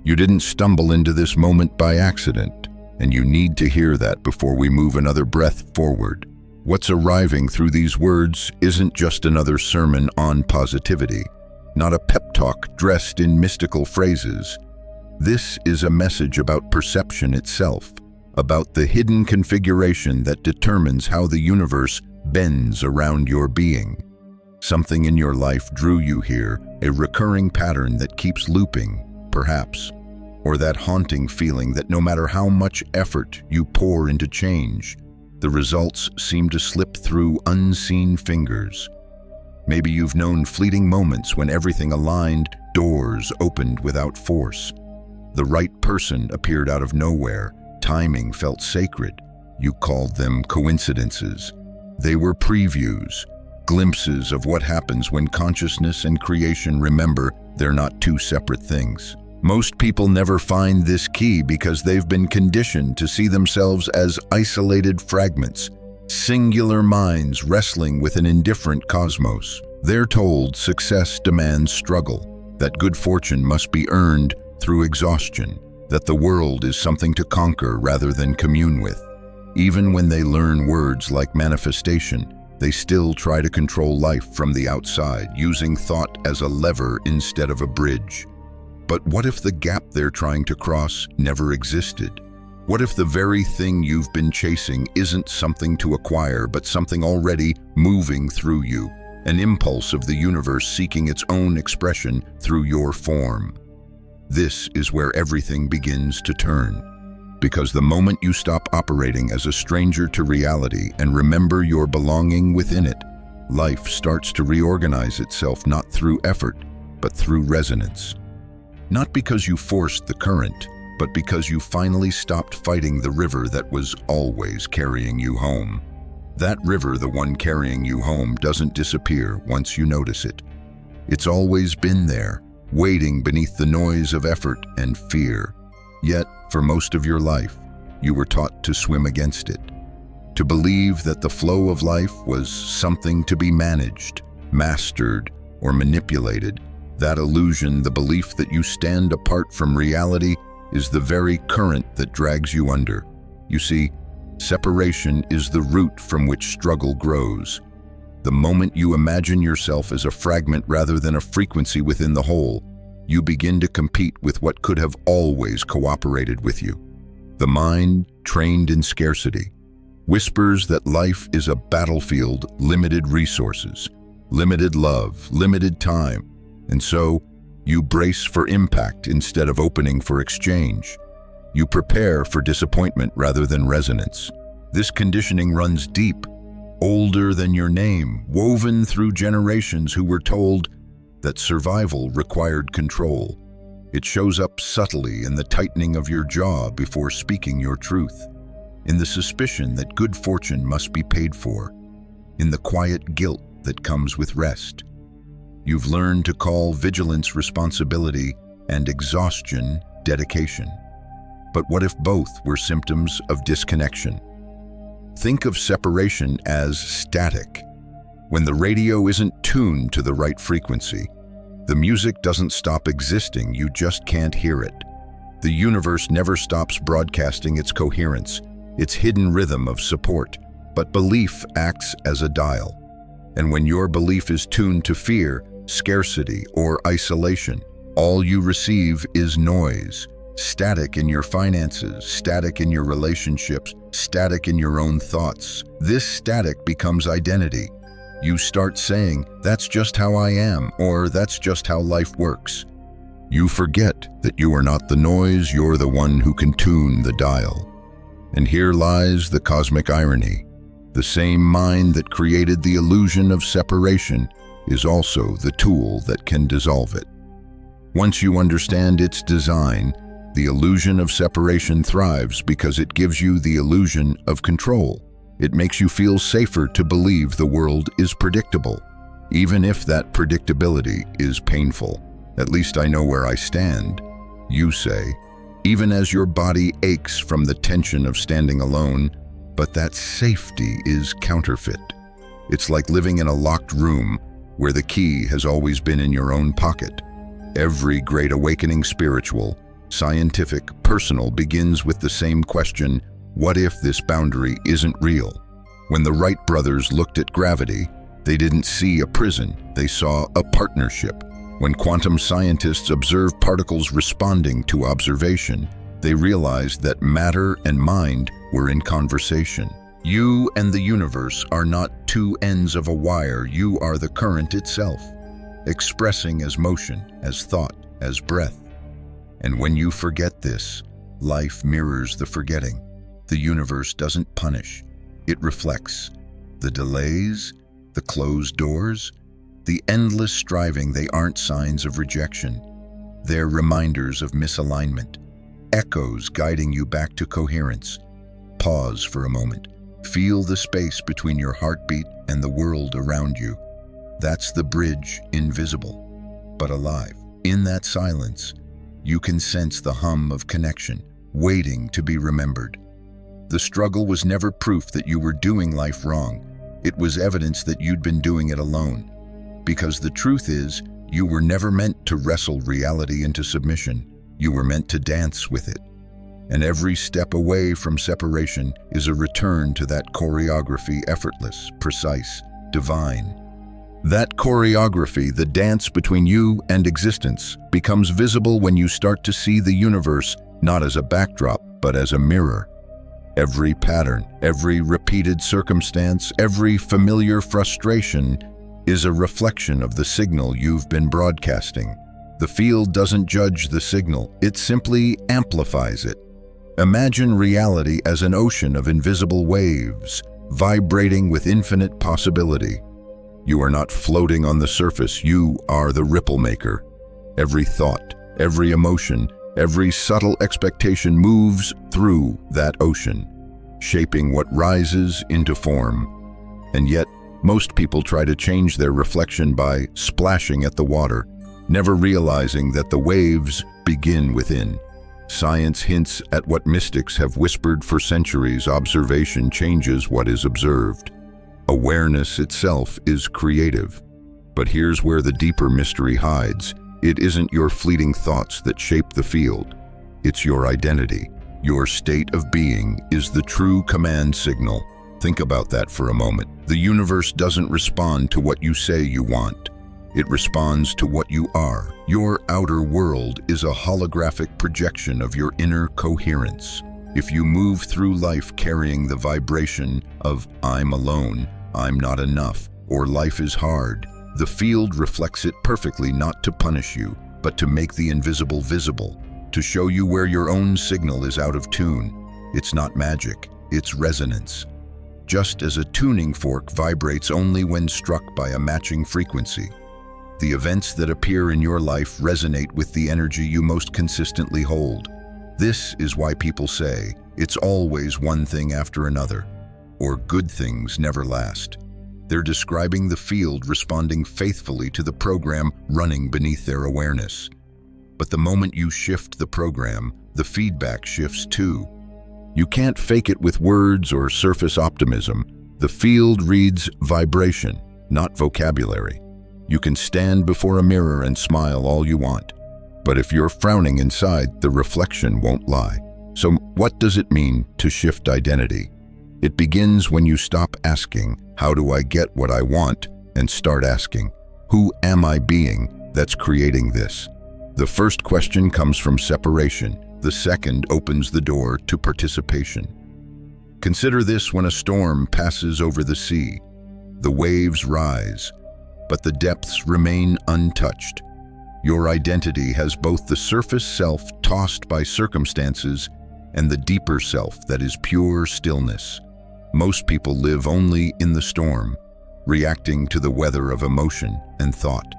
You didn't stumble into this moment by accident, and you need to hear that before we move another breath forward. What's arriving through these words isn't just another sermon on positivity, not a pep talk dressed in mystical phrases. This is a message about perception itself, about the hidden configuration that determines how the universe bends around your being. Something in your life drew you here, a recurring pattern that keeps looping, perhaps, or that haunting feeling that no matter how much effort you pour into change, the results seem to slip through unseen fingers. Maybe you've known fleeting moments when everything aligned, doors opened without force. The right person appeared out of nowhere, timing felt sacred. You called them coincidences. They were previews, glimpses of what happens when consciousness and creation remember they're not two separate things. Most people never find this key because they've been conditioned to see themselves as isolated fragments, singular minds wrestling with an indifferent cosmos. They're told success demands struggle, that good fortune must be earned through exhaustion, that the world is something to conquer rather than commune with. Even when they learn words like manifestation, they still try to control life from the outside, using thought as a lever instead of a bridge. But what if the gap they're trying to cross never existed? What if the very thing you've been chasing isn't something to acquire, but something already moving through you, an impulse of the universe seeking its own expression through your form? This is where everything begins to turn. Because the moment you stop operating as a stranger to reality and remember your belonging within it, life starts to reorganize itself not through effort, but through resonance. Not because you forced the current, but because you finally stopped fighting the river that was always carrying you home. That river, the one carrying you home, doesn't disappear once you notice it. It's always been there, waiting beneath the noise of effort and fear. Yet, for most of your life, you were taught to swim against it, to believe that the flow of life was something to be managed, mastered, or manipulated. That illusion, the belief that you stand apart from reality, is the very current that drags you under. You see, separation is the root from which struggle grows. The moment you imagine yourself as a fragment rather than a frequency within the whole, you begin to compete with what could have always cooperated with you. The mind, trained in scarcity, whispers that life is a battlefield, limited resources, limited love, limited time. And so, you brace for impact instead of opening for exchange. You prepare for disappointment rather than resonance. This conditioning runs deep, older than your name, woven through generations who were told that survival required control. It shows up subtly in the tightening of your jaw before speaking your truth, in the suspicion that good fortune must be paid for, in the quiet guilt that comes with rest. You've learned to call vigilance responsibility and exhaustion dedication. But what if both were symptoms of disconnection? Think of separation as static. When the radio isn't tuned to the right frequency, the music doesn't stop existing, you just can't hear it. The universe never stops broadcasting its coherence, its hidden rhythm of support, but belief acts as a dial. And when your belief is tuned to fear, scarcity, or isolation, all you receive is noise. Static in your finances, static in your relationships, static in your own thoughts. This static becomes identity. You start saying, "That's just how I am," or "That's just how life works." You forget that you are not the noise, you're the one who can tune the dial. And here lies the cosmic irony. The same mind that created the illusion of separation is also the tool that can dissolve it. Once you understand its design, the illusion of separation thrives because it gives you the illusion of control. It makes you feel safer to believe the world is predictable, even if that predictability is painful. "At least I know where I stand," you say, even as your body aches from the tension of standing alone. But that safety is counterfeit. It's like living in a locked room where the key has always been in your own pocket. Every great awakening spiritual, Scientific, personal begins with the same question: what if this boundary isn't real? When the Wright brothers looked at gravity, they didn't see a prison, they saw a partnership. When quantum scientists observed particles responding to observation, they realized that matter and mind were in conversation. You and the universe are not two ends of a wire, you are the current itself, expressing as motion, as thought, as breath. And when you forget this, life mirrors the forgetting. The universe doesn't punish, it reflects. The delays, the closed doors, the endless striving, they aren't signs of rejection. They're reminders of misalignment, echoes guiding you back to coherence. Pause for a moment. Feel the space between your heartbeat and the world around you. That's the bridge, invisible, but alive. In that silence, you can sense the hum of connection, waiting to be remembered. The struggle was never proof that you were doing life wrong. It was evidence that you'd been doing it alone. Because the truth is, you were never meant to wrestle reality into submission. You were meant to dance with it. And every step away from separation is a return to that choreography, effortless, precise, divine. That choreography, the dance between you and existence, becomes visible when you start to see the universe not as a backdrop, but as a mirror. Every pattern, every repeated circumstance, every familiar frustration is a reflection of the signal you've been broadcasting. The field doesn't judge the signal, it simply amplifies it. Imagine reality as an ocean of invisible waves, vibrating with infinite possibility. You are not floating on the surface, you are the ripple maker. Every thought, every emotion, every subtle expectation moves through that ocean, shaping what rises into form. And yet, most people try to change their reflection by splashing at the water, never realizing that the waves begin within. Science hints at what mystics have whispered for centuries: observation changes what is observed. Awareness itself is creative. But here's where the deeper mystery hides. It isn't your fleeting thoughts that shape the field. It's your identity. Your state of being is the true command signal. Think about that for a moment. The universe doesn't respond to what you say you want. It responds to what you are. Your outer world is a holographic projection of your inner coherence. If you move through life carrying the vibration of "I'm alone," "I'm not enough," or "life is hard," the field reflects it perfectly, not to punish you, but to make the invisible visible, to show you where your own signal is out of tune. It's not magic, it's resonance. Just as a tuning fork vibrates only when struck by a matching frequency, the events that appear in your life resonate with the energy you most consistently hold. This is why people say, it's always one thing after another, or good things never last. They're describing the field responding faithfully to the program running beneath their awareness. But the moment you shift the program, the feedback shifts too. You can't fake it with words or surface optimism. The field reads vibration, not vocabulary. You can stand before a mirror and smile all you want, but if you're frowning inside, the reflection won't lie. So what does it mean to shift identity? It begins when you stop asking, "How do I get what I want?" and start asking, "Who am I being that's creating this?" The first question comes from separation. The second opens the door to participation. Consider this: when a storm passes over the sea, the waves rise, but the depths remain untouched. Your identity has both the surface self tossed by circumstances and the deeper self that is pure stillness. Most people live only in the storm, reacting to the weather of emotion and thought.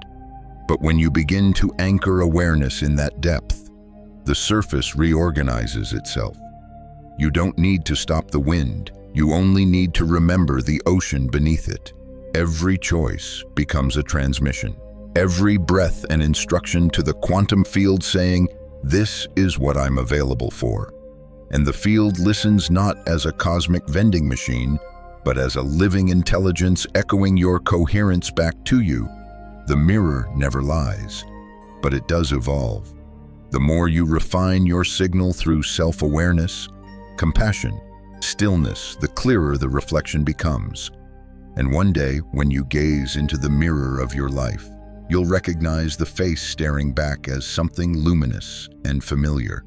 But when you begin to anchor awareness in that depth, the surface reorganizes itself. You don't need to stop the wind, you only need to remember the ocean beneath it. Every choice becomes a transmission. Every breath an instruction to the quantum field saying, "This is what I'm available for." And the field listens not as a cosmic vending machine, but as a living intelligence echoing your coherence back to you. The mirror never lies, but it does evolve. The more you refine your signal through self-awareness, compassion, stillness, the clearer the reflection becomes. And one day, when you gaze into the mirror of your life, you'll recognize the face staring back as something luminous and familiar.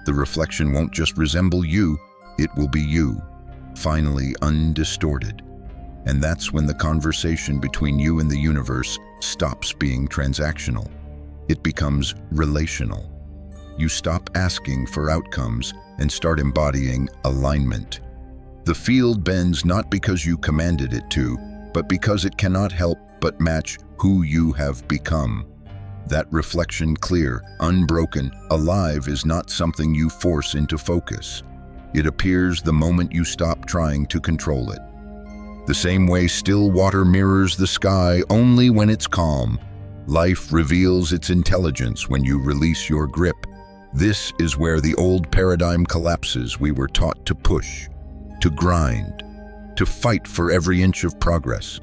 The reflection won't just resemble you, it will be you, finally undistorted. And that's when the conversation between you and the universe stops being transactional. It becomes relational. You stop asking for outcomes and start embodying alignment. The field bends not because you commanded it to, but because it cannot help but match who you have become. That reflection, clear, unbroken, alive, is not something you force into focus. It appears the moment you stop trying to control it. The same way still water mirrors the sky only when it's calm, life reveals its intelligence when you release your grip. This is where the old paradigm collapses. We were taught to push, to grind, to fight for every inch of progress.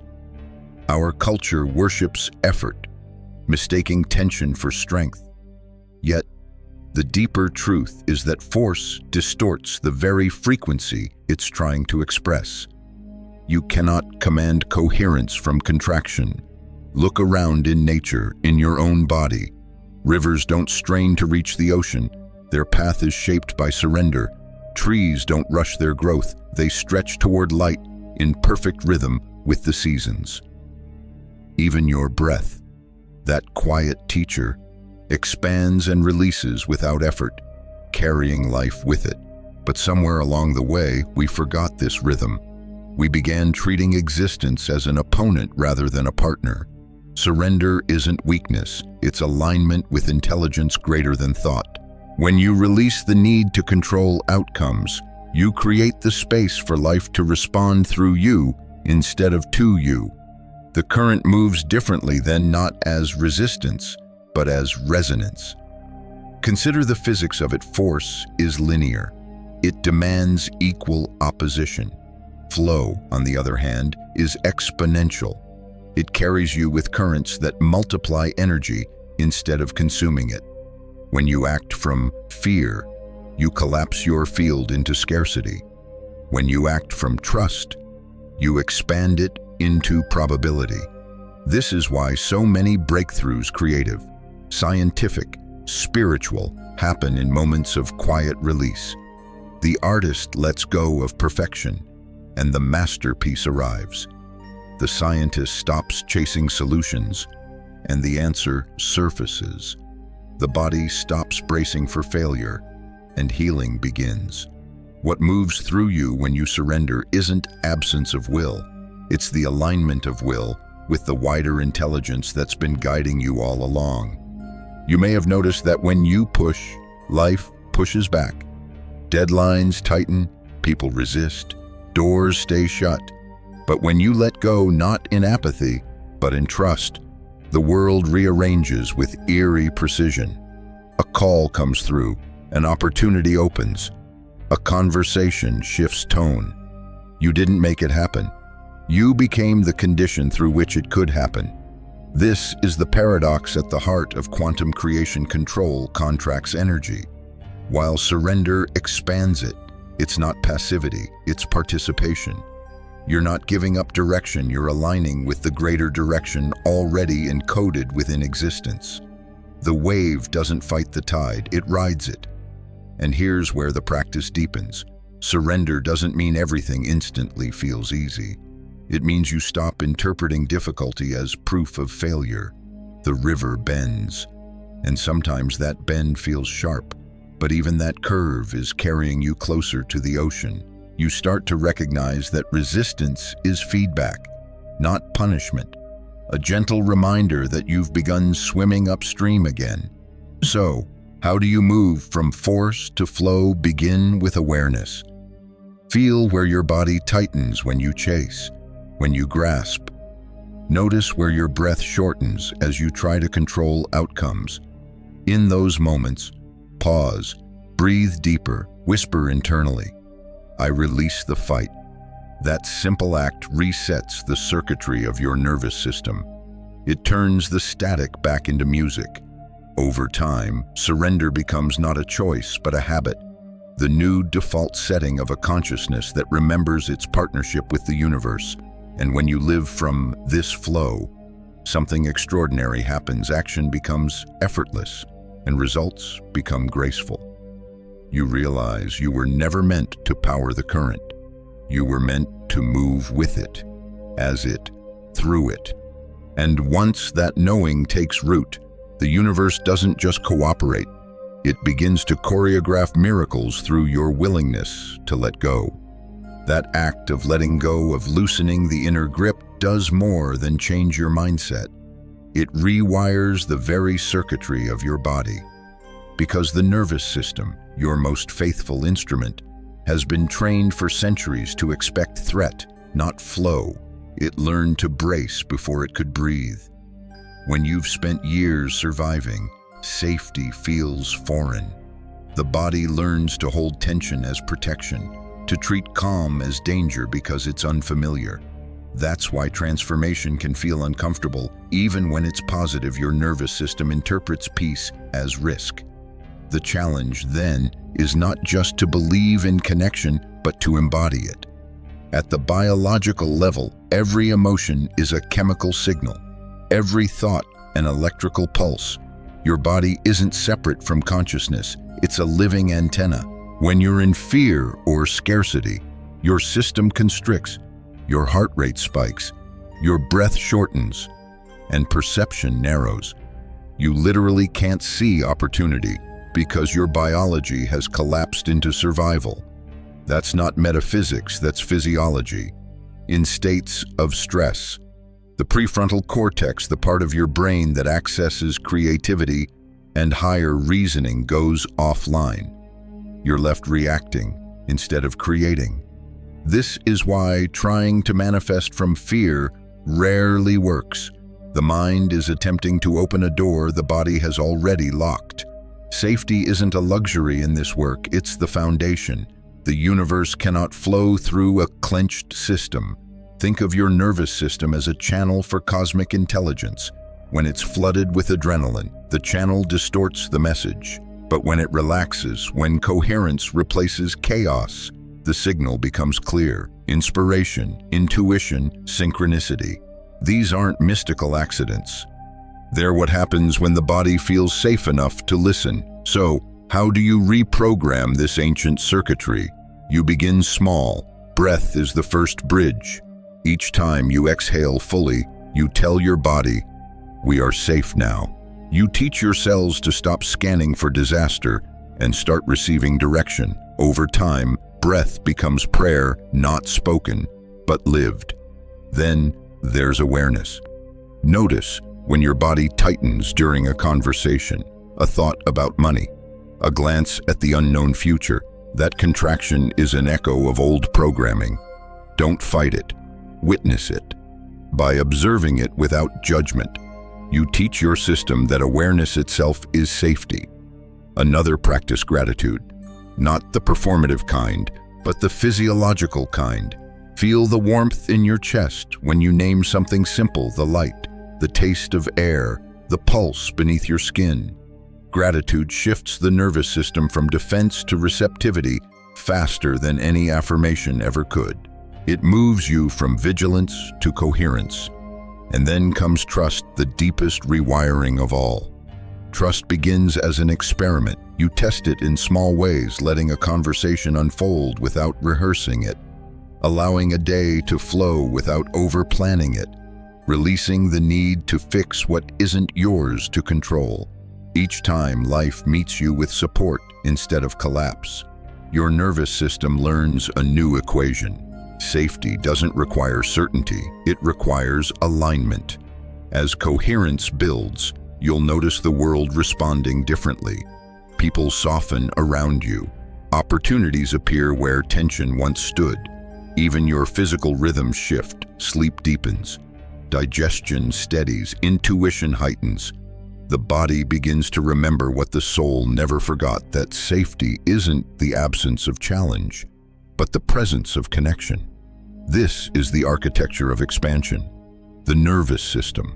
Our culture worships effort, mistaking tension for strength. Yet, the deeper truth is that force distorts the very frequency it's trying to express. You cannot command coherence from contraction. Look around in nature, in your own body. Rivers don't strain to reach the ocean. Their path is shaped by surrender. Trees don't rush their growth. They stretch toward light in perfect rhythm with the seasons. Even your breath, that quiet teacher, expands and releases without effort, carrying life with it. But somewhere along the way, we forgot this rhythm. We began treating existence as an opponent rather than a partner. Surrender isn't weakness, it's alignment with intelligence greater than thought. When you release the need to control outcomes, you create the space for life to respond through you instead of to you. The current moves differently then, not as resistance, but as resonance. Consider the physics of it. Force is linear. It demands equal opposition. Flow, on the other hand, is exponential. It carries you with currents that multiply energy instead of consuming it. When you act from fear, you collapse your field into scarcity. When you act from trust, you expand it into probability. This is why so many breakthroughs, creative, scientific, spiritual, happen in moments of quiet release. The artist lets go of perfection, and the masterpiece arrives. The scientist stops chasing solutions, and the answer surfaces. The body stops bracing for failure, and healing begins. What moves through you when you surrender isn't absence of will. It's the alignment of will with the wider intelligence that's been guiding you all along. You may have noticed that when you push, life pushes back. Deadlines tighten, people resist, doors stay shut. But when you let go, not in apathy, but in trust, the world rearranges with eerie precision. A call comes through, an opportunity opens, a conversation shifts tone. You didn't make it happen. You became the condition through which it could happen. This is the paradox at the heart of quantum creation. Control contracts energy, while surrender expands it. It's not passivity, it's participation. You're not giving up direction, you're aligning with the greater direction already encoded within existence. The wave doesn't fight the tide, it rides it. And here's where the practice deepens. Surrender doesn't mean everything instantly feels easy. It means you stop interpreting difficulty as proof of failure. The river bends, and sometimes that bend feels sharp, but even that curve is carrying you closer to the ocean. You start to recognize that resistance is feedback, not punishment, a gentle reminder that you've begun swimming upstream again. So, how do you move from force to flow? Begin with awareness. Feel where your body tightens when you chase, when you grasp. Notice where your breath shortens as you try to control outcomes. In those moments, pause, breathe deeper, whisper internally, "I release the fight." That simple act resets the circuitry of your nervous system. It turns the static back into music. Over time, surrender becomes not a choice but a habit, the new default setting of a consciousness that remembers its partnership with the universe. And when you live from this flow, something extraordinary happens. Action becomes effortless, and results become graceful. You realize you were never meant to power the current. You were meant to move with it, as it, through it. And once that knowing takes root, the universe doesn't just cooperate. It begins to choreograph miracles through your willingness to let go. That act of letting go, of loosening the inner grip, does more than change your mindset. It rewires the very circuitry of your body. Because the nervous system, your most faithful instrument, has been trained for centuries to expect threat, not flow. It learned to brace before it could breathe. When you've spent years surviving, safety feels foreign. The body learns to hold tension as protection, to treat calm as danger because it's unfamiliar. That's why transformation can feel uncomfortable. Even when it's positive, your nervous system interprets peace as risk. The challenge, then, is not just to believe in connection, but to embody it. At the biological level, every emotion is a chemical signal. Every thought, an electrical pulse. Your body isn't separate from consciousness. It's a living antenna. When you're in fear or scarcity, your system constricts, your heart rate spikes, your breath shortens, and perception narrows. You literally can't see opportunity because your biology has collapsed into survival. That's not metaphysics, that's physiology. In states of stress, the prefrontal cortex, the part of your brain that accesses creativity and higher reasoning, goes offline. You're left reacting instead of creating. This is why trying to manifest from fear rarely works. The mind is attempting to open a door the body has already locked. Safety isn't a luxury in this work, it's the foundation. The universe cannot flow through a clenched system. Think of your nervous system as a channel for cosmic intelligence. When it's flooded with adrenaline, the channel distorts the message. But when it relaxes, when coherence replaces chaos, the signal becomes clear. Inspiration, intuition, synchronicity. These aren't mystical accidents. They're what happens when the body feels safe enough to listen. So, how do you reprogram this ancient circuitry? You begin small. Breath is the first bridge. Each time you exhale fully, you tell your body, "We are safe now." You teach your cells to stop scanning for disaster and start receiving direction. Over time, breath becomes prayer, not spoken, but lived. Then there's awareness. Notice when your body tightens during a conversation, a thought about money, a glance at the unknown future. That contraction is an echo of old programming. Don't fight it. Witness it. By observing it without judgment, you teach your system that awareness itself is safety. Another practice gratitude. Not the performative kind, but the physiological kind. Feel the warmth in your chest when you name something simple: the light, the taste of air, the pulse beneath your skin. Gratitude shifts the nervous system from defense to receptivity faster than any affirmation ever could. It moves you from vigilance to coherence. And then comes trust, the deepest rewiring of all. Trust begins as an experiment. You test it in small ways, letting a conversation unfold without rehearsing it, allowing a day to flow without over-planning it, releasing the need to fix what isn't yours to control. Each time life meets you with support instead of collapse, your nervous system learns a new equation. Safety doesn't require certainty, it requires alignment. As coherence builds, you'll notice the world responding differently. People soften around you. Opportunities appear where tension once stood. Even your physical rhythms shift, sleep deepens, digestion steadies, intuition heightens. The body begins to remember what the soul never forgot, that safety isn't the absence of challenge, but the presence of connection. This is the architecture of expansion. The nervous system,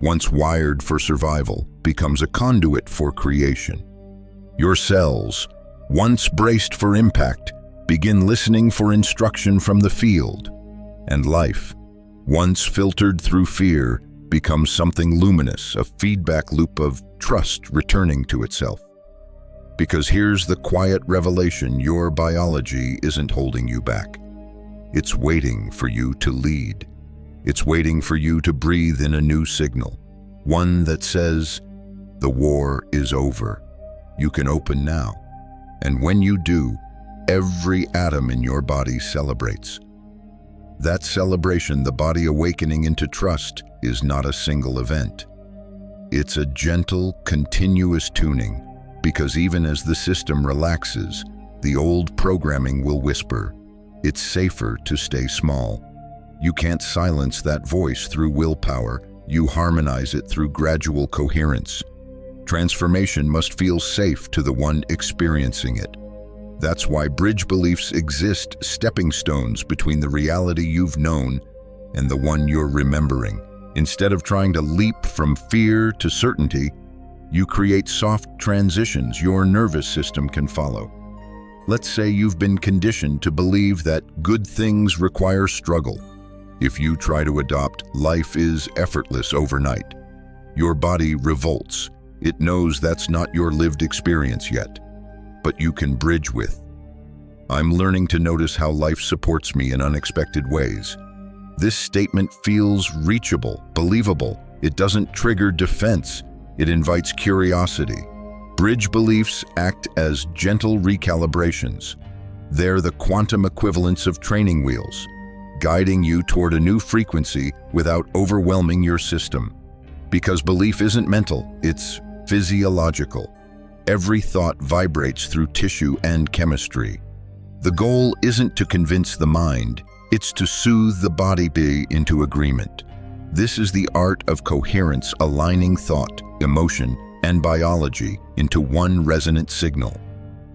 once wired for survival, becomes a conduit for creation. Your cells, once braced for impact, begin listening for instruction from the field. And life, once filtered through fear, becomes something luminous, a feedback loop of trust returning to itself. Because here's the quiet revelation: your biology isn't holding you back. It's waiting for you to lead. It's waiting for you to breathe in a new signal, one that says, the war is over. You can open now. And when you do, every atom in your body celebrates. That celebration, the body awakening into trust, is not a single event. It's a gentle, continuous tuning, because even as the system relaxes, the old programming will whisper, it's safer to stay small. You can't silence that voice through willpower. You harmonize it through gradual coherence. Transformation must feel safe to the one experiencing it. That's why bridge beliefs exist, stepping stones between the reality you've known and the one you're remembering. Instead of trying to leap from fear to certainty, you create soft transitions your nervous system can follow. Let's say you've been conditioned to believe that good things require struggle. If you try to adopt life is effortless overnight, your body revolts. It knows that's not your lived experience yet, but you can bridge with. I'm learning to notice how life supports me in unexpected ways. This statement feels reachable, believable. It doesn't trigger defense. It invites curiosity. Bridge beliefs act as gentle recalibrations. They're the quantum equivalents of training wheels, guiding you toward a new frequency without overwhelming your system. Because belief isn't mental, it's physiological. Every thought vibrates through tissue and chemistry. The goal isn't to convince the mind, it's to soothe the body into agreement. This is the art of coherence, aligning thought, emotion, and biology into one resonant signal.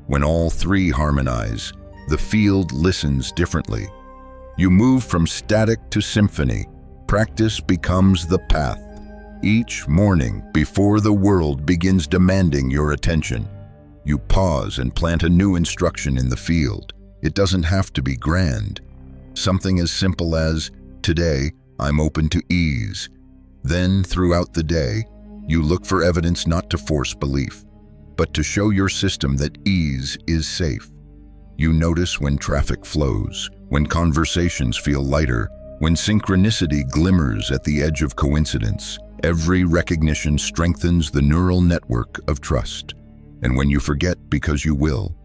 When all three harmonize, the field listens differently. You move from static to symphony. Practice becomes the path. Each morning, before the world begins demanding your attention, you pause and plant a new instruction in the field. It doesn't have to be grand. Something as simple as, today, I'm open to ease. Then, throughout the day, you look for evidence not to force belief, but to show your system that ease is safe. You notice when traffic flows, when conversations feel lighter, when synchronicity glimmers at the edge of coincidence. Every recognition strengthens the neural network of trust. And when you forget because you will,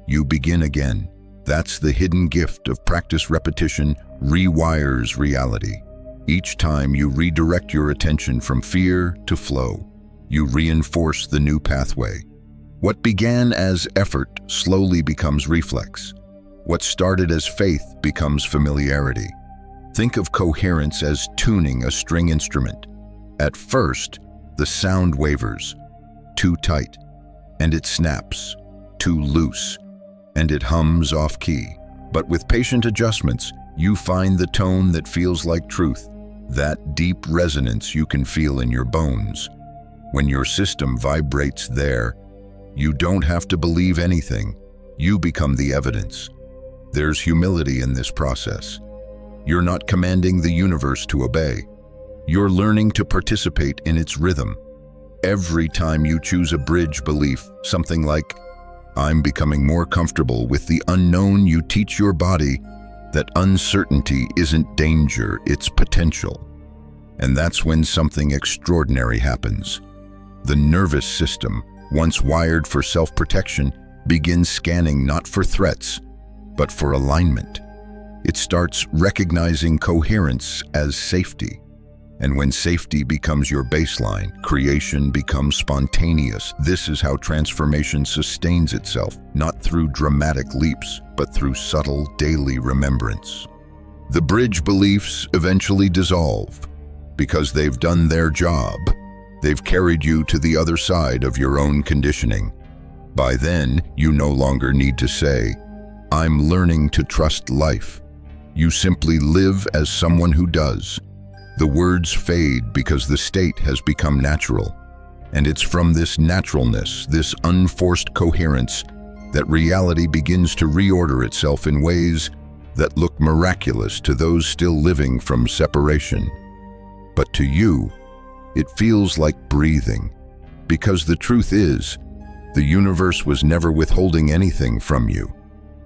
you begin again. That's the hidden gift of practice. Repetition rewires reality. Each time you redirect your attention from fear to flow, you reinforce the new pathway. What began as effort slowly becomes reflex. What started as faith becomes familiarity. Think of coherence as tuning a string instrument. At first, the sound wavers, too tight, and it snaps, too loose, and it hums off-key. But with patient adjustments, you find the tone that feels like truth, that deep resonance you can feel in your bones. When your system vibrates there, you don't have to believe anything. You become the evidence. There's humility in this process. You're not commanding the universe to obey. You're learning to participate in its rhythm. Every time you choose a bridge belief, something like, I'm becoming more comfortable with the unknown, you teach your body that uncertainty isn't danger, it's potential. And that's when something extraordinary happens. The nervous system, once wired for self-protection, begins scanning not for threats, but for alignment. It starts recognizing coherence as safety. And when safety becomes your baseline, creation becomes spontaneous. This is how transformation sustains itself, not through dramatic leaps, but through subtle daily remembrance. The bridge beliefs eventually dissolve because they've done their job. They've carried you to the other side of your own conditioning. By then, you no longer need to say, I'm learning to trust life. You simply live as someone who does. The words fade because the state has become natural. And it's from this naturalness, this unforced coherence, that reality begins to reorder itself in ways that look miraculous to those still living from separation. But to you, it feels like breathing, because the truth is, the universe was never withholding anything from you.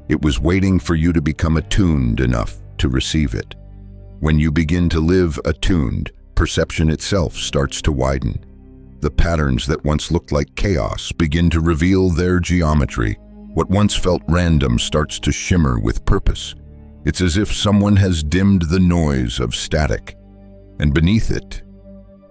It was waiting for you to become attuned enough to receive it. When you begin to live attuned, perception itself starts to widen. The patterns that once looked like chaos begin to reveal their geometry. What once felt random starts to shimmer with purpose. It's as if someone has dimmed the noise of static, and beneath it,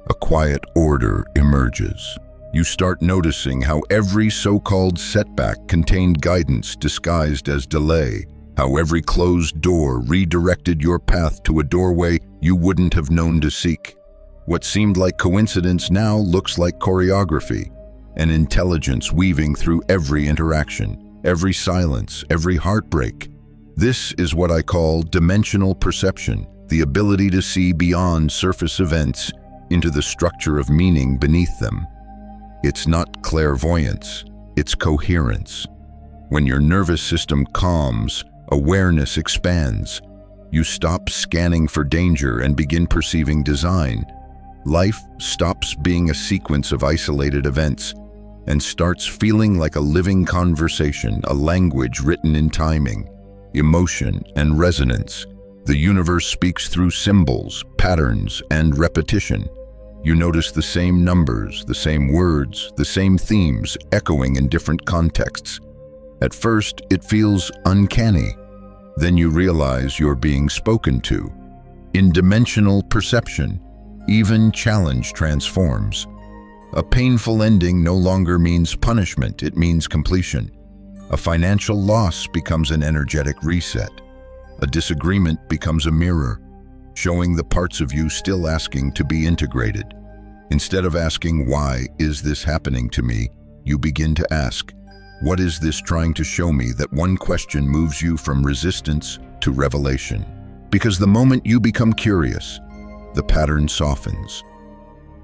a quiet order emerges. You start noticing how every so-called setback contained guidance disguised as delay, how every closed door redirected your path to a doorway you wouldn't have known to seek. What seemed like coincidence now looks like choreography, an intelligence weaving through every interaction, every silence, every heartbreak. This is what I call dimensional perception, the ability to see beyond surface events into the structure of meaning beneath them. It's not clairvoyance, it's coherence. When your nervous system calms, awareness expands. You stop scanning for danger and begin perceiving design. Life stops being a sequence of isolated events and starts feeling like a living conversation, a language written in timing, emotion, and resonance. The universe speaks through symbols, patterns, and repetition. You notice the same numbers, the same words, the same themes echoing in different contexts. At first, it feels uncanny. Then you realize you're being spoken to. In dimensional perception, even challenge transforms. A painful ending no longer means punishment, it means completion. A financial loss becomes an energetic reset. A disagreement becomes a mirror, showing the parts of you still asking to be integrated. Instead of asking, "Why is this happening to me?" you begin to ask, "What is this trying to show me?" That one question moves you from resistance to revelation. Because the moment you become curious, the pattern softens.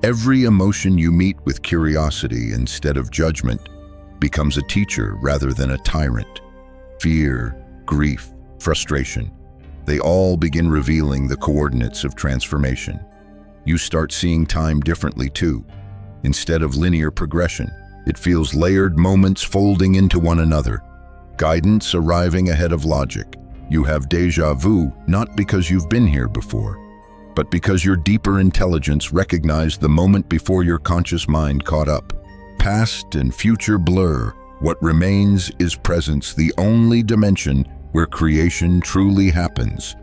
Every emotion you meet with curiosity instead of judgment becomes a teacher rather than a tyrant. Fear, grief, frustration, they all begin revealing the coordinates of transformation. You start seeing time differently too. Instead of linear progression, it feels layered moments folding into one another. Guidance arriving ahead of logic. You have déjà vu, not because you've been here before, but because your deeper intelligence recognized the moment before your conscious mind caught up. Past and future blur. What remains is presence, the only dimension where creation truly happens.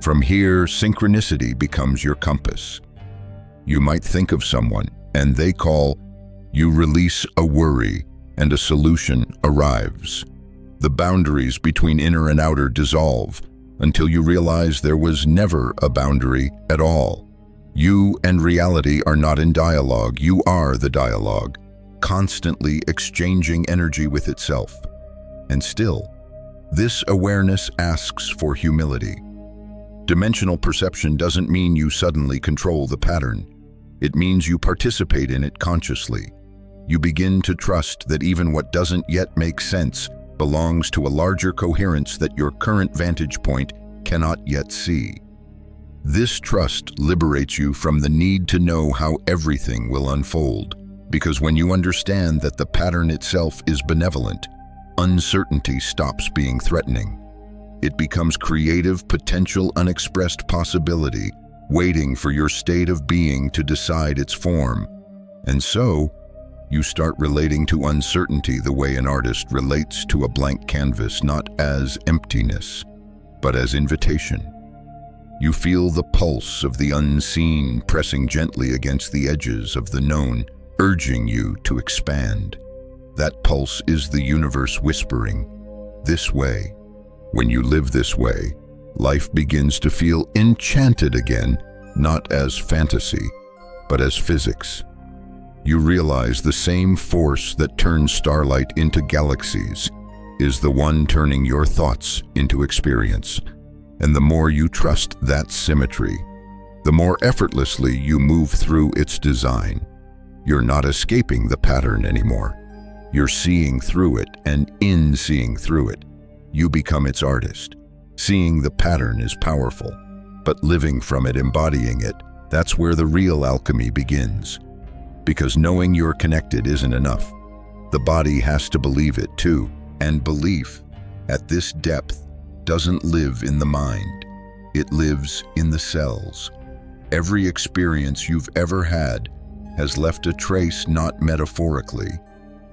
From here, synchronicity becomes your compass. You might think of someone, and they call. You release a worry, and a solution arrives. The boundaries between inner and outer dissolve, until you realize there was never a boundary at all. You and reality are not in dialogue, you are the dialogue, constantly exchanging energy with itself. And still, this awareness asks for humility. Dimensional perception doesn't mean you suddenly control the pattern. It means you participate in it consciously. You begin to trust that even what doesn't yet make sense belongs to a larger coherence that your current vantage point cannot yet see. This trust liberates you from the need to know how everything will unfold, because when you understand that the pattern itself is benevolent, uncertainty stops being threatening. It becomes creative, potential, unexpressed possibility, waiting for your state of being to decide its form. And so, you start relating to uncertainty the way an artist relates to a blank canvas, not as emptiness, but as invitation. You feel the pulse of the unseen pressing gently against the edges of the known, urging you to expand. That pulse is the universe whispering, "This way." When you live this way, life begins to feel enchanted again, not as fantasy, but as physics. You realize the same force that turns starlight into galaxies is the one turning your thoughts into experience. And the more you trust that symmetry, the more effortlessly you move through its design. You're not escaping the pattern anymore. You're seeing through it, and in seeing through it, you become its artist. Seeing the pattern is powerful, but living from it, embodying it, that's where the real alchemy begins. Because knowing you're connected isn't enough. The body has to believe it too, and belief, at this depth, doesn't live in the mind. It lives in the cells. Every experience you've ever had has left a trace, not metaphorically,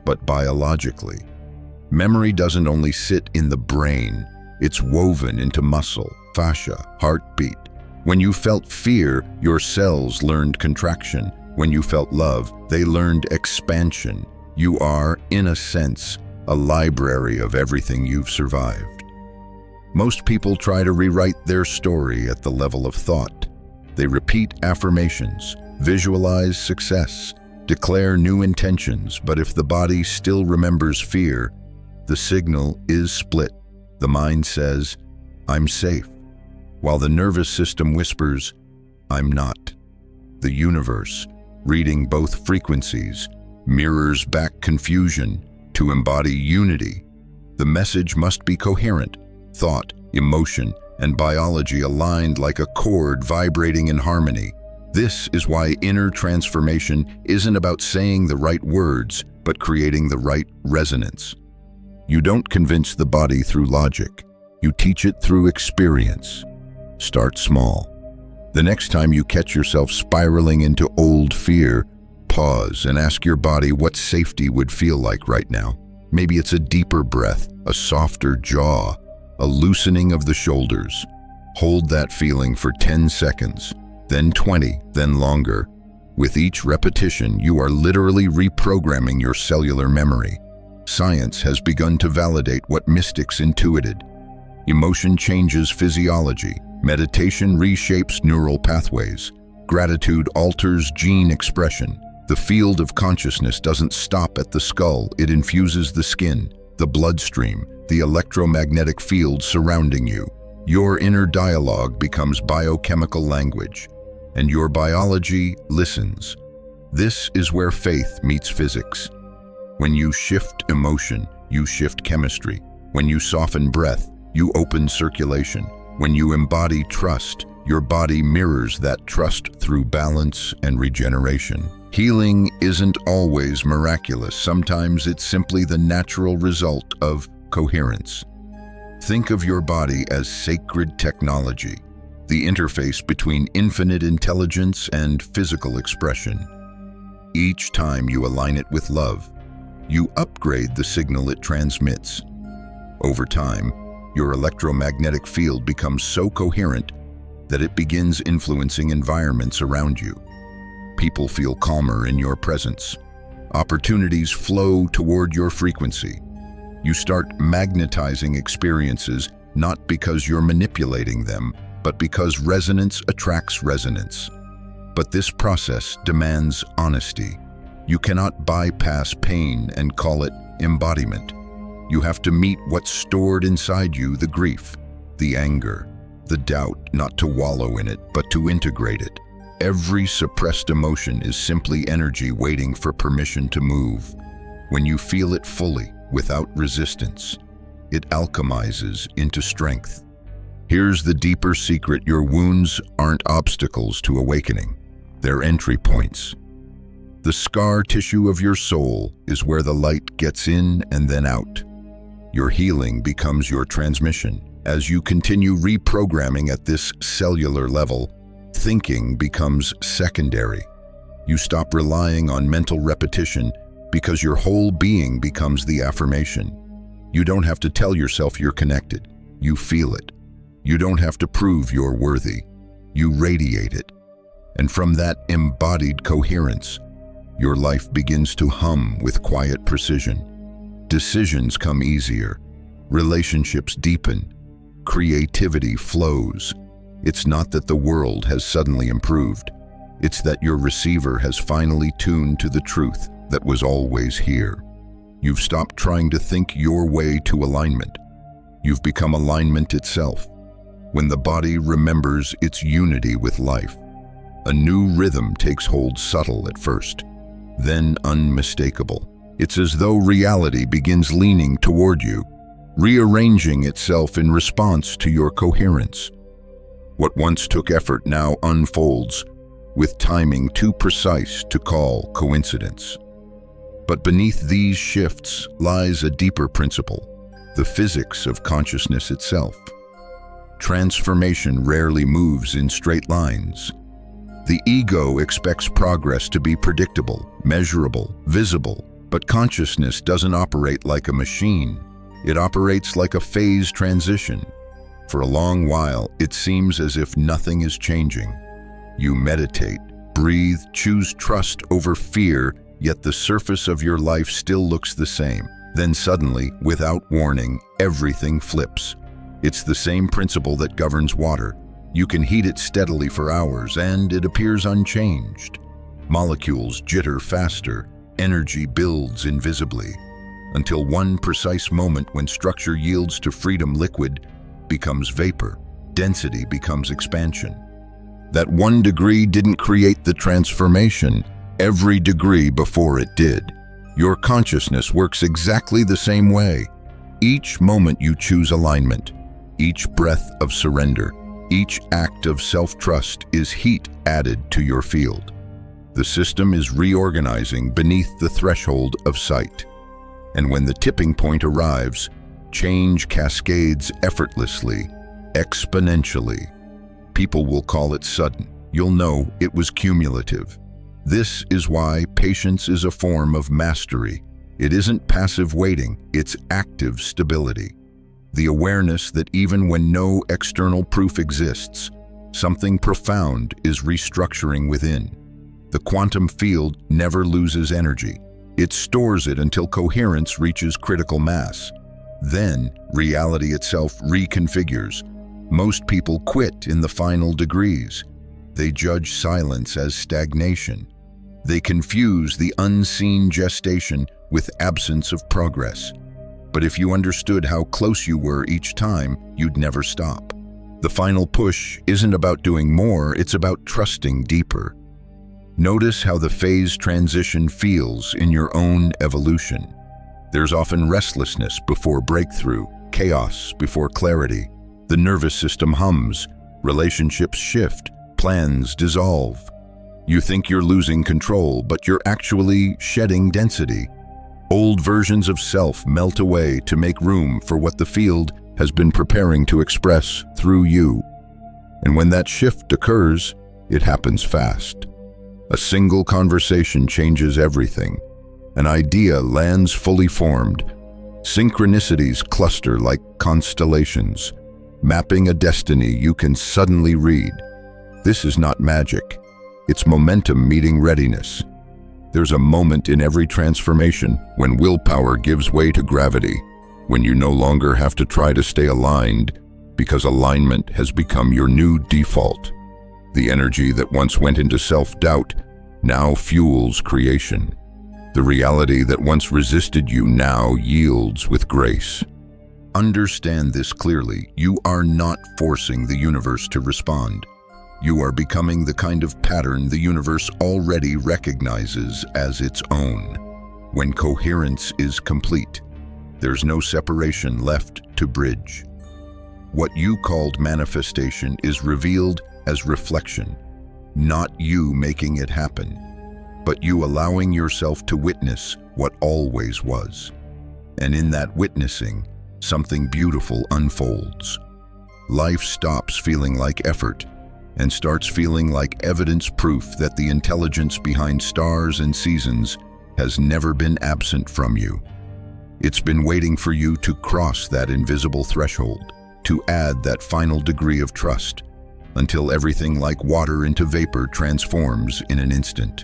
but biologically. Memory doesn't only sit in the brain, it's woven into muscle, fascia, heartbeat. When you felt fear, your cells learned contraction. When you felt love, they learned expansion. You are, in a sense, a library of everything you've survived. Most people try to rewrite their story at the level of thought. They repeat affirmations, visualize success, declare new intentions, but if the body still remembers fear, the signal is split. The mind says, "I'm safe," while the nervous system whispers, "I'm not." The universe, reading both frequencies, mirrors back confusion to embody unity. The message must be coherent, thought, emotion, and biology aligned like a chord vibrating in harmony. This is why inner transformation isn't about saying the right words, but creating the right resonance. You don't convince the body through logic. You teach it through experience. Start small. The next time you catch yourself spiraling into old fear, pause and ask your body what safety would feel like right now. Maybe it's a deeper breath, a softer jaw, a loosening of the shoulders. Hold that feeling for 10 seconds, then 20, then longer. With each repetition, you are literally reprogramming your cellular memory. Science has begun to validate what mystics intuited. Emotion changes physiology. Meditation reshapes neural pathways. Gratitude alters gene expression. The field of consciousness doesn't stop at the skull, it infuses the skin, the bloodstream, the electromagnetic field surrounding you. Your inner dialogue becomes biochemical language, and your biology listens. This is where faith meets physics. When you shift emotion, you shift chemistry. When you soften breath, you open circulation. When you embody trust, your body mirrors that trust through balance and regeneration. Healing isn't always miraculous. Sometimes it's simply the natural result of coherence. Think of your body as sacred technology, the interface between infinite intelligence and physical expression. Each time you align it with love, you upgrade the signal it transmits. Over time, your electromagnetic field becomes so coherent that it begins influencing environments around you. People feel calmer in your presence. Opportunities flow toward your frequency. You start magnetizing experiences not because you're manipulating them, but because resonance attracts resonance. But this process demands honesty. You cannot bypass pain and call it embodiment. You have to meet what's stored inside you, the grief, the anger, the doubt, not to wallow in it, but to integrate it. Every suppressed emotion is simply energy waiting for permission to move. When you feel it fully, without resistance, it alchemizes into strength. Here's the deeper secret: your wounds aren't obstacles to awakening. They're entry points. The scar tissue of your soul is where the light gets in and then out. Your healing becomes your transmission. As you continue reprogramming at this cellular level, thinking becomes secondary. You stop relying on mental repetition because your whole being becomes the affirmation. You don't have to tell yourself you're connected. You feel it. You don't have to prove you're worthy. You radiate it. And from that embodied coherence, your life begins to hum with quiet precision. Decisions come easier. Relationships deepen. Creativity flows. It's not that the world has suddenly improved. It's that your receiver has finally tuned to the truth that was always here. You've stopped trying to think your way to alignment. You've become alignment itself. When the body remembers its unity with life, a new rhythm takes hold, subtle at first. then unmistakable. It's as though reality begins leaning toward you, rearranging itself in response to your coherence. What once took effort now unfolds, with timing too precise to call coincidence. But beneath these shifts lies a deeper principle, the physics of consciousness itself. Transformation rarely moves in straight lines. The ego expects progress to be predictable, measurable, visible, but consciousness doesn't operate like a machine. It operates like a phase transition. For a long while, it seems as if nothing is changing. You meditate, breathe, choose trust over fear, yet the surface of your life still looks the same. Then suddenly, without warning, everything flips. It's the same principle that governs water. You can heat it steadily for hours, and it appears unchanged. Molecules jitter faster, energy builds invisibly, until one precise moment when structure yields to freedom, liquid becomes vapor, density becomes expansion. That 1 degree didn't create the transformation, every degree before it did. Your consciousness works exactly the same way. Each moment you choose alignment, each breath of surrender, each act of self-trust is heat added to your field. The system is reorganizing beneath the threshold of sight. And when the tipping point arrives, change cascades effortlessly, exponentially. People will call it sudden. You'll know it was cumulative. This is why patience is a form of mastery. It isn't passive waiting, it's active stability. The awareness that even when no external proof exists, something profound is restructuring within. The quantum field never loses energy. It stores it until coherence reaches critical mass. Then, reality itself reconfigures. Most people quit in the final degrees. They judge silence as stagnation. They confuse the unseen gestation with absence of progress. But if you understood how close you were each time, you'd never stop. The final push isn't about doing more, it's about trusting deeper. Notice how the phase transition feels in your own evolution. There's often restlessness before breakthrough, chaos before clarity. The nervous system hums, relationships shift, plans dissolve. You think you're losing control, but you're actually shedding density. Old versions of self melt away to make room for what the field has been preparing to express through you. And when that shift occurs, it happens fast. A single conversation changes everything. An idea lands fully formed. Synchronicities cluster like constellations, mapping a destiny you can suddenly read. This is not magic. It's momentum meeting readiness. There's a moment in every transformation when willpower gives way to gravity, when you no longer have to try to stay aligned because alignment has become your new default. The energy that once went into self-doubt now fuels creation. The reality that once resisted you now yields with grace. Understand this clearly. You are not forcing the universe to respond. You are becoming the kind of pattern the universe already recognizes as its own. When coherence is complete, there's no separation left to bridge. What you called manifestation is revealed as reflection, not you making it happen, but you allowing yourself to witness what always was. And in that witnessing, something beautiful unfolds. Life stops feeling like effort and starts feeling like evidence proof that the intelligence behind stars and seasons has never been absent from you. It's been waiting for you to cross that invisible threshold, to add that final degree of trust, until everything like water into vapor transforms in an instant.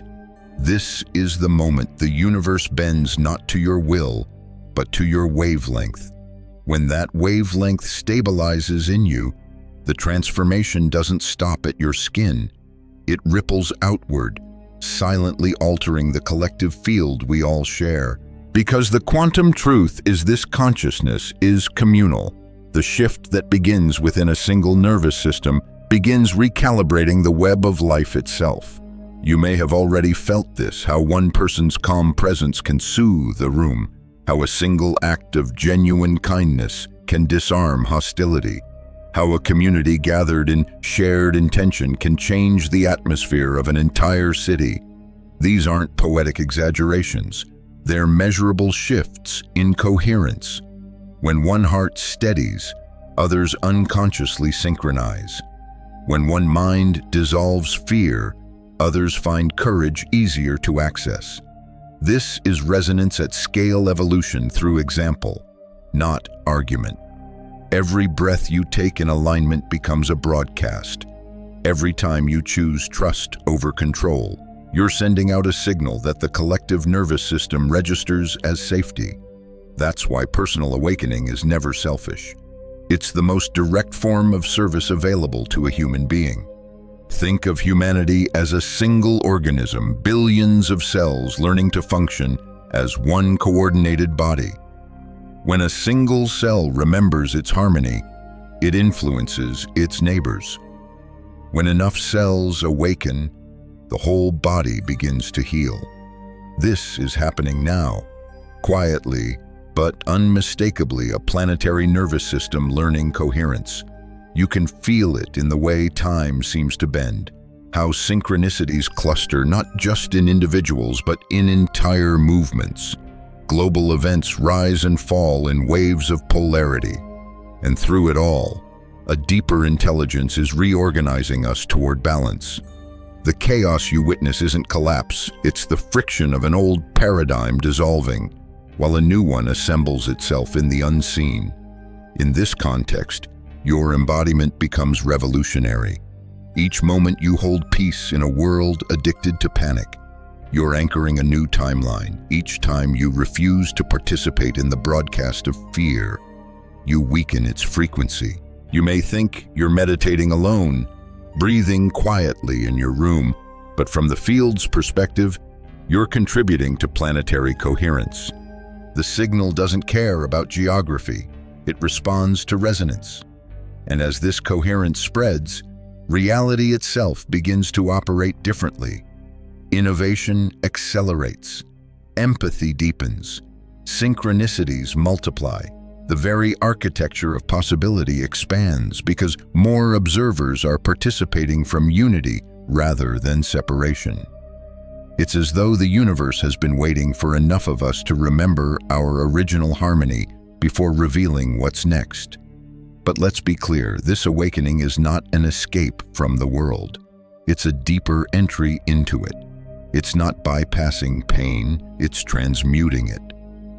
This is the moment the universe bends not to your will, but to your wavelength. When that wavelength stabilizes in you, the transformation doesn't stop at your skin. It ripples outward, silently altering the collective field we all share. Because the quantum truth is this: consciousness is communal. The shift that begins within a single nervous system begins recalibrating the web of life itself. You may have already felt this, how one person's calm presence can soothe a room, how a single act of genuine kindness can disarm hostility, how a community gathered in shared intention can change the atmosphere of an entire city. These aren't poetic exaggerations. They're measurable shifts in coherence. When one heart steadies, others unconsciously synchronize. When one mind dissolves fear, others find courage easier to access. This is resonance at scale evolution through example, not argument. Every breath you take in alignment becomes a broadcast. Every time you choose trust over control, you're sending out a signal that the collective nervous system registers as safety. That's why personal awakening is never selfish. It's the most direct form of service available to a human being. Think of humanity as a single organism, billions of cells learning to function as one coordinated body. When a single cell remembers its harmony, it influences its neighbors. When enough cells awaken, the whole body begins to heal. This is happening now, quietly but unmistakably, a planetary nervous system learning coherence. You can feel it in the way time seems to bend, how synchronicities cluster not just in individuals but in entire movements. Global events rise and fall in waves of polarity. And through it all, a deeper intelligence is reorganizing us toward balance. The chaos you witness isn't collapse, it's the friction of an old paradigm dissolving, while a new one assembles itself in the unseen. In this context, your embodiment becomes revolutionary. Each moment you hold peace in a world addicted to panic, you're anchoring a new timeline. Each time you refuse to participate in the broadcast of fear, you weaken its frequency. You may think you're meditating alone, breathing quietly in your room, but from the field's perspective, you're contributing to planetary coherence. The signal doesn't care about geography, it responds to resonance. And as this coherence spreads, reality itself begins to operate differently. Innovation accelerates, empathy deepens, synchronicities multiply. The very architecture of possibility expands because more observers are participating from unity rather than separation. It's as though the universe has been waiting for enough of us to remember our original harmony before revealing what's next. But let's be clear, this awakening is not an escape from the world. It's a deeper entry into it. It's not bypassing pain, it's transmuting it.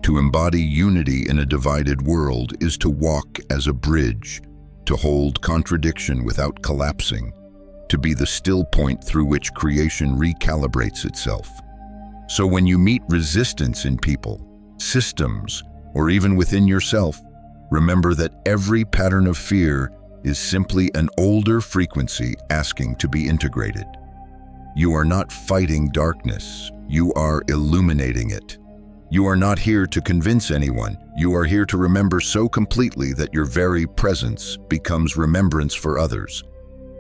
To embody unity in a divided world is to walk as a bridge, to hold contradiction without collapsing, to be the still point through which creation recalibrates itself. So when you meet resistance in people, systems, or even within yourself, remember that every pattern of fear is simply an older frequency asking to be integrated. You are not fighting darkness, you are illuminating it. You are not here to convince anyone, you are here to remember so completely that your very presence becomes remembrance for others.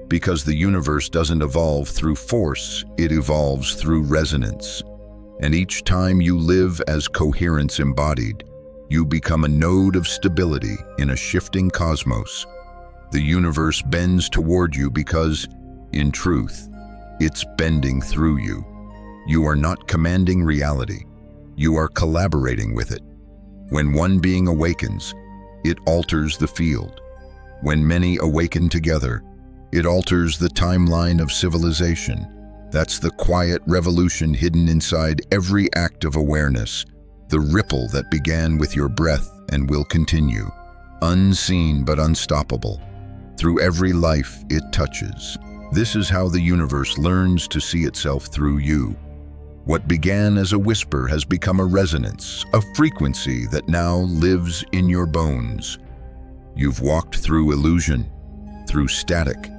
Because the universe doesn't evolve through force, it evolves through resonance. And each time you live as coherence embodied, you become a node of stability in a shifting cosmos. The universe bends toward you because, in truth, it's bending through you. You are not commanding reality. You are collaborating with it. When one being awakens, it alters the field. When many awaken together, it alters the timeline of civilization. That's the quiet revolution hidden inside every act of awareness, the ripple that began with your breath and will continue, unseen but unstoppable, through every life it touches. This is how the universe learns to see itself through you. What began as a whisper has become a resonance, a frequency that now lives in your bones. You've walked through illusion, through static,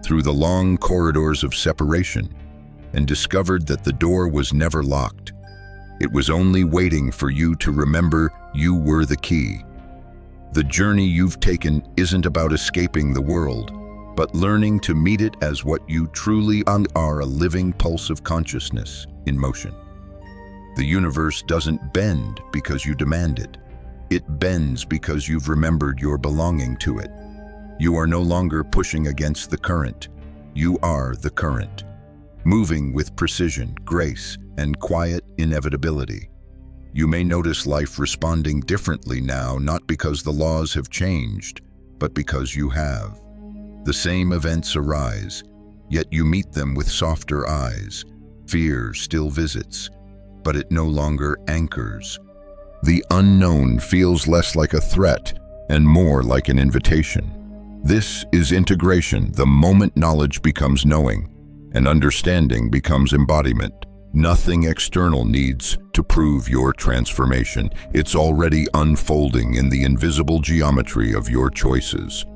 through the long corridors of separation, and discovered that the door was never locked. It was only waiting for you to remember you were the key. The journey you've taken isn't about escaping the world. but learning to meet it as what you truly are, a living pulse of consciousness in motion. The universe doesn't bend because you demand it. It bends because you've remembered your belonging to it. You are no longer pushing against the current. You are the current, moving with precision, grace, and quiet inevitability. You may notice life responding differently now, not because the laws have changed, but because you have. The same events arise, yet you meet them with softer eyes. Fear still visits, but it no longer anchors. The unknown feels less like a threat and more like an invitation. This is integration, the moment knowledge becomes knowing, and understanding becomes embodiment. Nothing external needs to prove your transformation. It's already unfolding in the invisible geometry of your choices,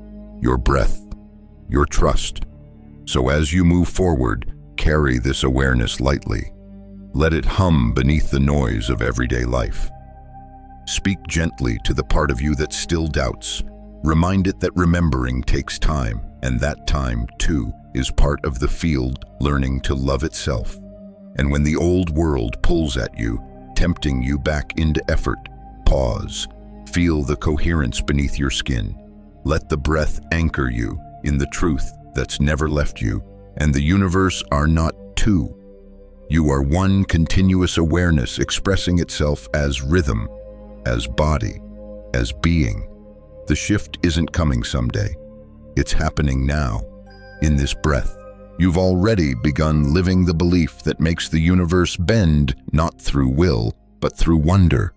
your breath, your trust. So as you move forward, carry this awareness lightly. Let it hum beneath the noise of everyday life. Speak gently to the part of you that still doubts. Remind it that remembering takes time, and that time, too, is part of the field learning to love itself. And when the old world pulls at you, tempting you back into effort, pause. Feel the coherence beneath your skin. Let the breath anchor you in the truth that's never left you, and the universe are not two. You are one continuous awareness expressing itself as rhythm, as body, as being. The shift isn't coming someday. It's happening now, in this breath. You've already begun living the belief that makes the universe bend not through will, but through wonder.